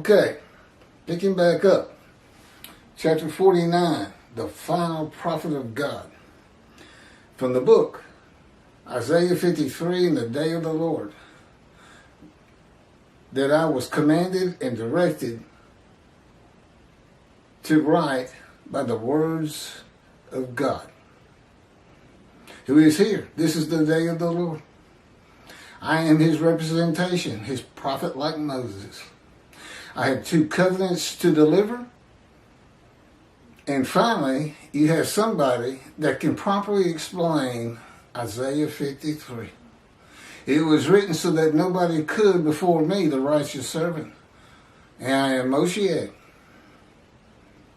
Okay, picking back up. Chapter 49, the final prophet of God. From the book, Isaiah 53, in the day of the Lord, that I was commanded and directed to write by the words of God, who is here. This is the day of the Lord. I am his representation, his prophet like Moses. I have 2 covenants to deliver. And finally, you have somebody that can properly explain Isaiah 53. It was written so that nobody could before me, the righteous servant. And I am Moshiach.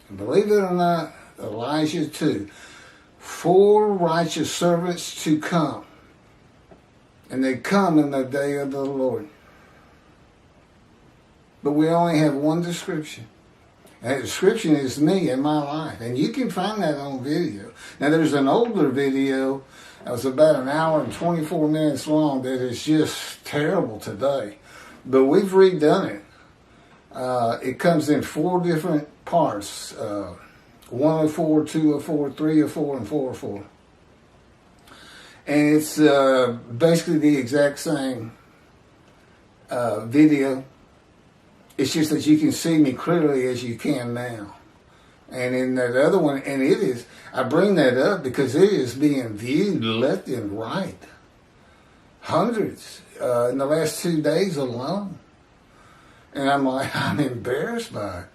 And believe it or not, Elijah too. 4 righteous servants to come. And they come in the day of the Lord. But we only have one description. And that description is me and my life. And you can find that on video. Now there's an older video that was about 1 hour and 24 minutes long that is just terrible today. But we've redone it. It comes in 4 different parts. 104, 204, 304, and 404. And it's basically the exact same video. It's just that you can see me clearly as you can now. And in that other one, and it is, I bring that up because it is being viewed left and right. Hundreds in the last 2 days alone. And I'm like, I'm embarrassed by it.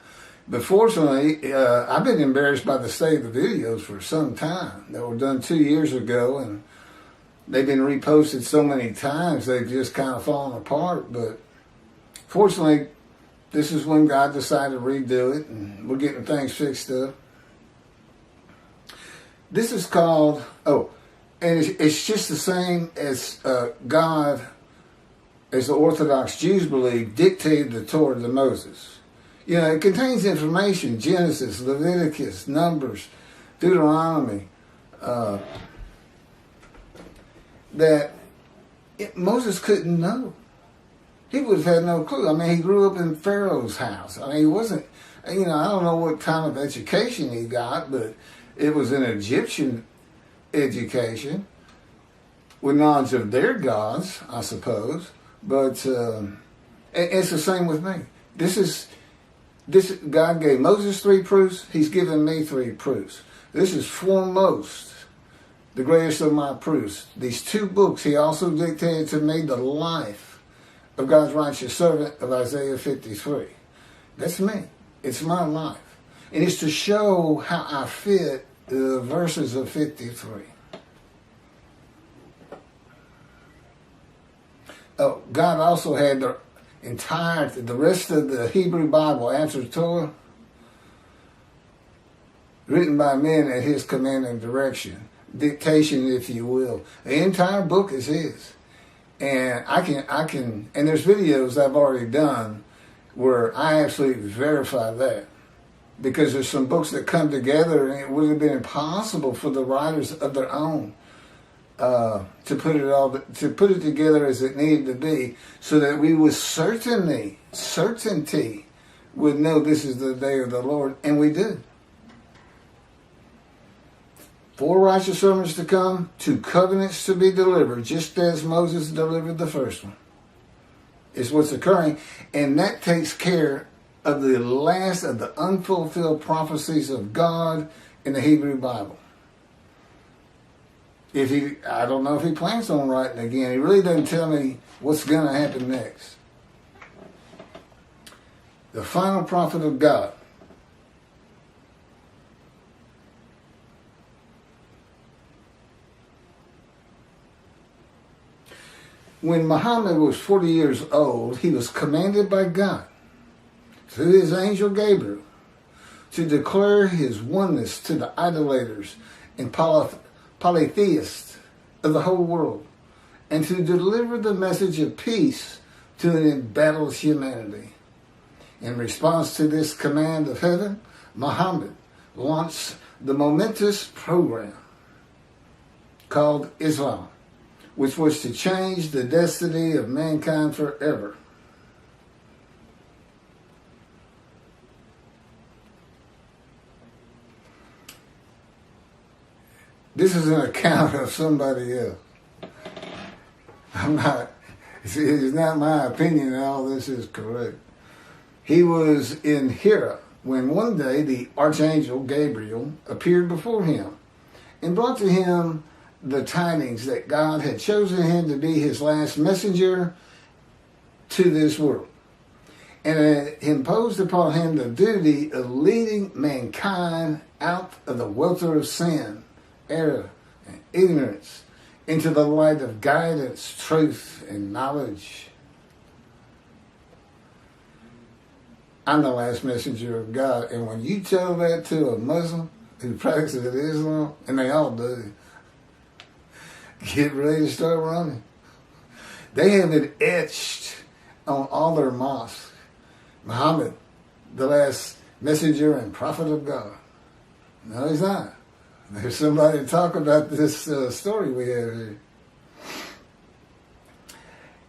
But fortunately, I've been embarrassed by the state of the videos for some time. They were done 2 years ago, and they've been reposted so many times, they've just kind of fallen apart. But fortunately, this is when God decided to redo it, and we're getting things fixed up. This is called, and it's just the same as God, as the Orthodox Jews believe, dictated the Torah to Moses. You know, it contains information, Genesis, Leviticus, Numbers, Deuteronomy, that Moses couldn't know. He would have had no clue. I mean, he grew up in Pharaoh's house. I mean, he wasn't, I don't know what kind of education he got, but it was an Egyptian education with knowledge of their gods, I suppose. But it's the same with me. God gave Moses 3 proofs. He's given me 3 proofs. This is foremost the greatest of my proofs. These 2 books, he also dictated to me the life of God's righteous servant of Isaiah 53. That's me. It's my life. And it's to show how I fit the verses of 53. Oh, God also had the rest of the Hebrew Bible, answer Torah, written by men at his command and direction. Dictation, if you will. The entire book is his. And I can, and there's videos I've already done where I absolutely verify that. Because there's some books that come together and it would have been impossible for the writers of their own to put it together as it needed to be, so that we with certainty would know this is the day of the Lord, and we do. 4 righteous servants to come, 2 covenants to be delivered, just as Moses delivered the first one. Is what's occurring, and that takes care of the last of the unfulfilled prophecies of God in the Hebrew Bible. I don't know if he plans on writing again. He really doesn't tell me what's going to happen next. The final prophet of God. When Muhammad was 40 years old, he was commanded by God, through his angel Gabriel, to declare his oneness to the idolaters and polytheists of the whole world, and to deliver the message of peace to an embattled humanity. In response to this command of heaven, Muhammad launched the momentous program called Islam, which was to change the destiny of mankind forever. This is an account of somebody else. It's not my opinion that all this is correct. He was in Hira when one day the Archangel Gabriel appeared before him and brought to him the tidings that God had chosen him to be his last messenger to this world, and imposed upon him the duty of leading mankind out of the welter of sin, error, and ignorance into the light of guidance, truth, and knowledge. I'm the last messenger of God. And when you tell that to a Muslim who practices Islam, and they all do, get ready to start running. They have it etched on all their mosques. Muhammad, the last messenger and prophet of God. No, he's not. There's somebody to talk about this story we have here.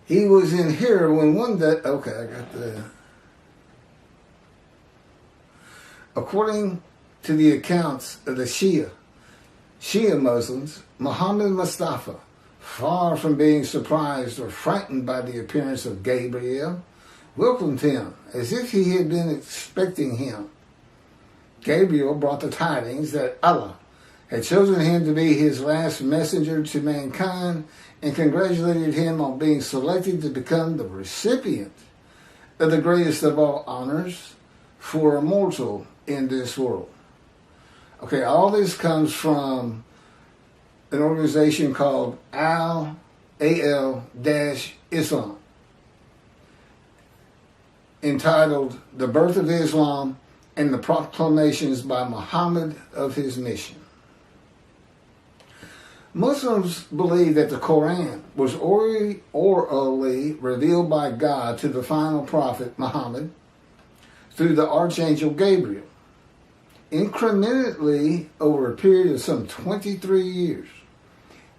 He was in here when one day... Okay, I got the... According to the accounts of the Shia Muslims, Muhammad Mustafa, far from being surprised or frightened by the appearance of Gabriel, welcomed him as if he had been expecting him. Gabriel brought the tidings that Allah had chosen him to be his last messenger to mankind and congratulated him on being selected to become the recipient of the greatest of all honors for a mortal in this world. Okay, all this comes from an organization called Al-Islam, entitled The Birth of Islam and the Proclamations by Muhammad of His Mission. Muslims believe that the Quran was orally revealed by God to the final prophet Muhammad through the Archangel Gabriel, incrementally over a period of some 23 years,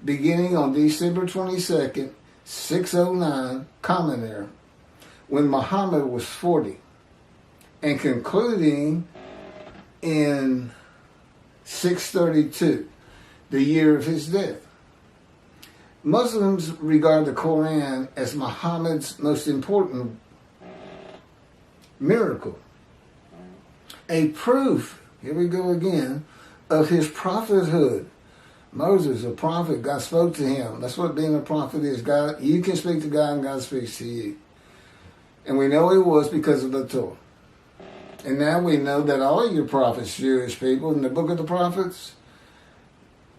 beginning on December 22nd, 609 Common Era, when Muhammad was 40, and concluding in 632, the year of his death. Muslims regard the Quran as Muhammad's most important miracle, a proof, here we go again, of his prophethood. Moses, a prophet, God spoke to him. That's what being a prophet is. God, you can speak to God and God speaks to you. And we know it was because of the Torah. And now we know that all of your prophets, Jewish people, in the book of the prophets,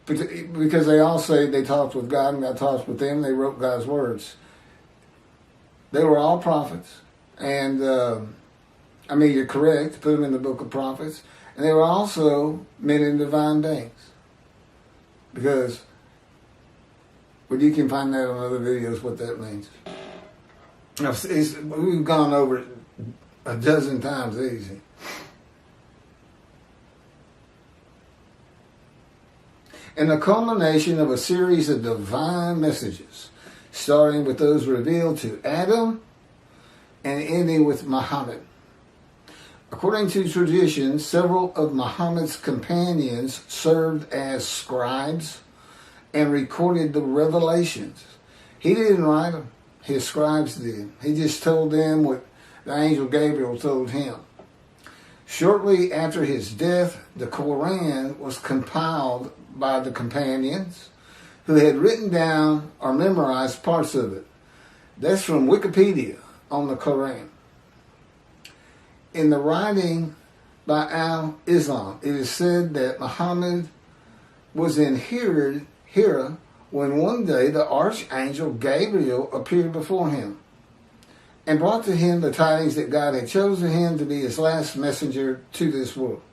because they all say they talked with God and God talked with them, they wrote God's words. They were all prophets. And, you're correct, put them in the book of prophets. And they were also men in divine beings. Because, you can find that on other videos what that means. We've gone over it a dozen times easy. And the culmination of a series of divine messages, starting with those revealed to Adam and ending with Muhammad. According to tradition, several of Muhammad's companions served as scribes and recorded the revelations. He didn't write them. His scribes did. He just told them what the angel Gabriel told him. Shortly after his death, the Quran was compiled by the companions who had written down or memorized parts of it. That's from Wikipedia on the Quran. In the writing by Al-Islam, it is said that Muhammad was in Hira when one day the Archangel Gabriel appeared before him and brought to him the tidings that God had chosen him to be his last messenger to this world.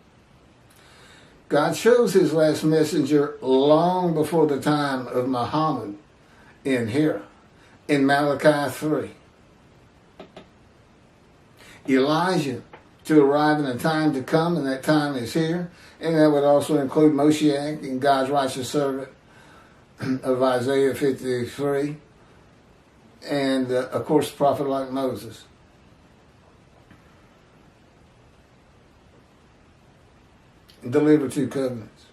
God chose his last messenger long before the time of Muhammad in Hira, in Malachi 3. Elijah to arrive in a time to come, and that time is here. And that would also include Moshiach and God's righteous servant of Isaiah 53. And, of course, a prophet like Moses. Deliver two covenants.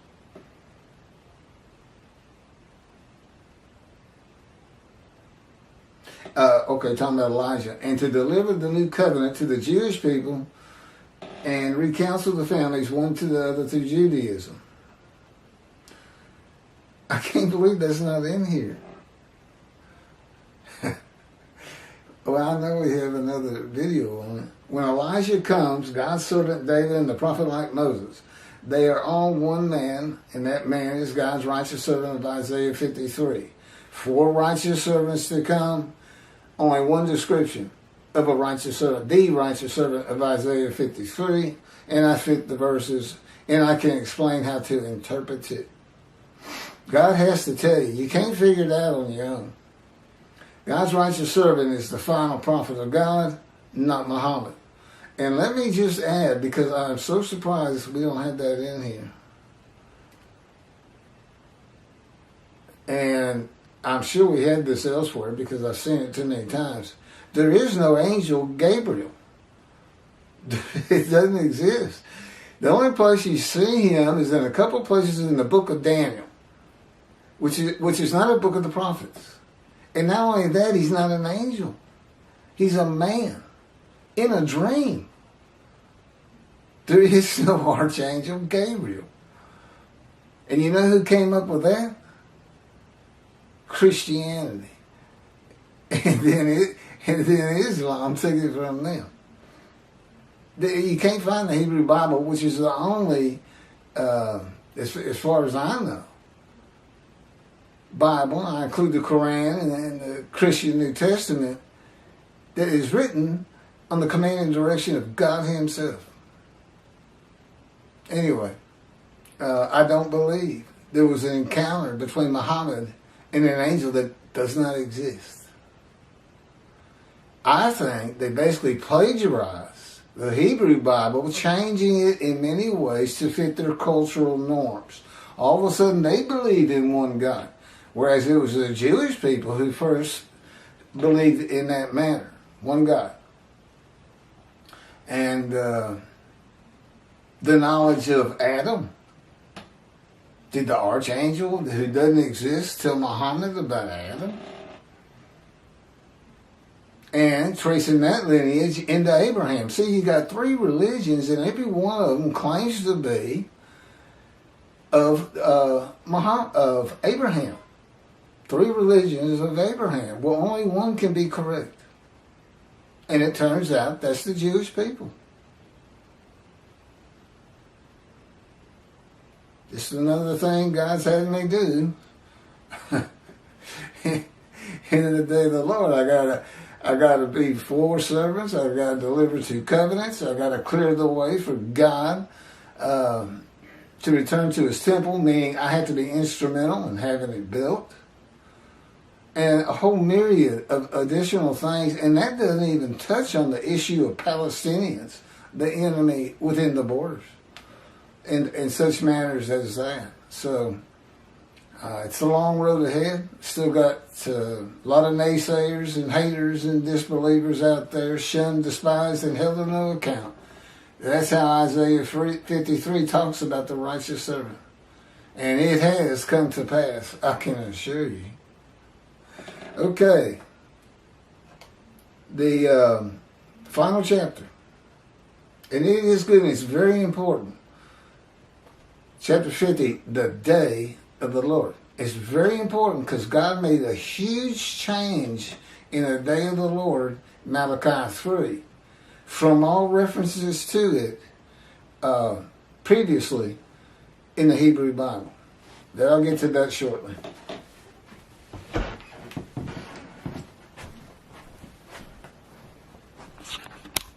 okay, talking about Elijah, and to deliver the new covenant to the Jewish people and recounsel the families one to the other through Judaism. I can't believe that's not in here. Well, I know we have another video on it. When Elijah comes, God's servant David and the prophet like Moses, they are all one man, and that man is God's righteous servant of Isaiah 53. 4 righteous servants to come, only one description of a righteous servant, the righteous servant of Isaiah 53, and I fit the verses, and I can explain how to interpret it. God has to tell you. You can't figure it out on your own. God's righteous servant is the final prophet of God, not Muhammad. And let me just add, because I'm so surprised we don't have that in here. And I'm sure we had this elsewhere because I've seen it too many times. There is no angel Gabriel. It doesn't exist. The only place you see him is in a couple places in the book of Daniel, which is not a book of the prophets. And not only that, he's not an angel. He's a man in a dream. There is no Archangel Gabriel. And you know who came up with that? Christianity. And then Islam took it from them. You can't find the Hebrew Bible, which is the only, as far as I know, Bible, I include the Quran and the Christian New Testament, that is written on the command and direction of God himself. Anyway, I don't believe there was an encounter between Muhammad and an angel that does not exist. I think they basically plagiarized the Hebrew Bible, changing it in many ways to fit their cultural norms. All of a sudden, they believed in one God, whereas it was the Jewish people who first believed in that manner, one God. And the knowledge of Adam. Did the archangel, who doesn't exist, tell Muhammad about Adam? And tracing that lineage into Abraham. See, you got 3 religions, and every one of them claims to be of Abraham. 3 religions of Abraham. Well, only one can be correct. And it turns out that's the Jewish people. This is another thing God's had me do. In the day of the Lord, I gotta be 4 servants. I gotta deliver 2 covenants. I gotta clear the way for God to return to His temple, meaning I have to be instrumental in having it built, and a whole myriad of additional things. And that doesn't even touch on the issue of Palestinians, the enemy within the borders, in such manners as that. So it's a long road ahead. Still got a lot of naysayers and haters and disbelievers out there, shunned, despised, and held to no account. That's how Isaiah 53 talks about the righteous servant. And it has come to pass, I can assure you. Okay. The final chapter. And it is good and it's very important. Chapter 50, the day of the Lord. It's very important because God made a huge change in the day of the Lord, Malachi 3, from all references to it previously in the Hebrew Bible. I'll get to that shortly.